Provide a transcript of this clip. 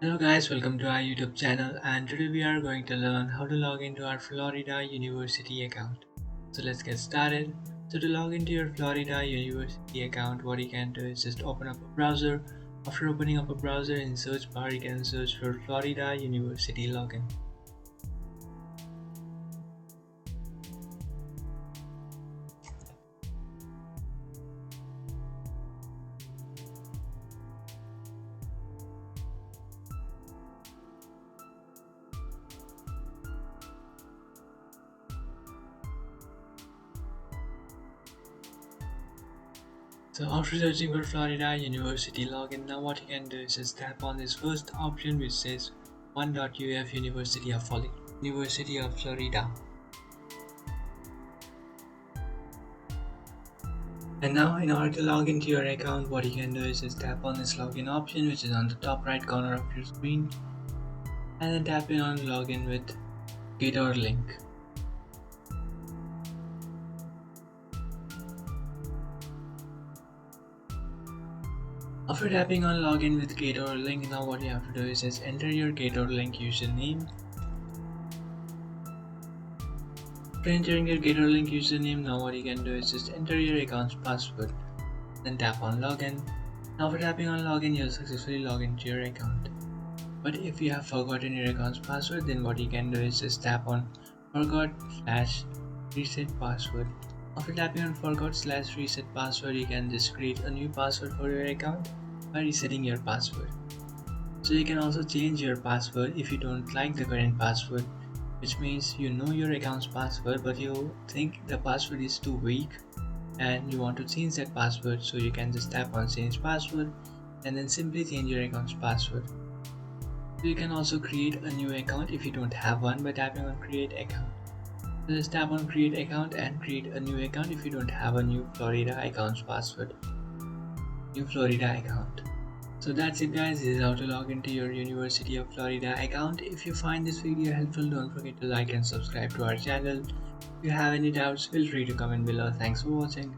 Hello guys, welcome to our YouTube channel, and today we are going to learn how to log into our Florida University account. So let's get started. So to log into your Florida University account, what you can do is just open up a browser. After opening up a browser, in search bar you can search for Florida University login. So after searching for Florida University login, now what you can do is just tap on this first option which says 1.uf University of Florida. And now in order to log into your account, what you can do is just tap on this login option which is on the top right corner of your screen, and then tap in on login with Gator link. After tapping on login with Gator link, now what you have to do is just enter your Gator link username. After entering your Gator link username, now what you can do is just enter your account's password. Then tap on login. Now after tapping on login, you'll successfully log into your account. But if you have forgotten your account's password, then what you can do is just tap on forgot/reset password. After tapping on forgot/reset password, you can just create a new password for your account by resetting your password. So you can also change your password if you don't like the current password, which means you know your account's password but you think the password is too weak and you want to change that password. So you can just tap on change password and then simply change your account's password. So you can also create a new account if you don't have one by tapping on create account. So just tap on create account and create a new account if you don't have a new Florida account's password. New Florida account. So that's it guys, this is how to log into your University of Florida account. If you find this video helpful, don't forget to like and subscribe to our channel. If you have any doubts, feel free to comment below. Thanks for watching.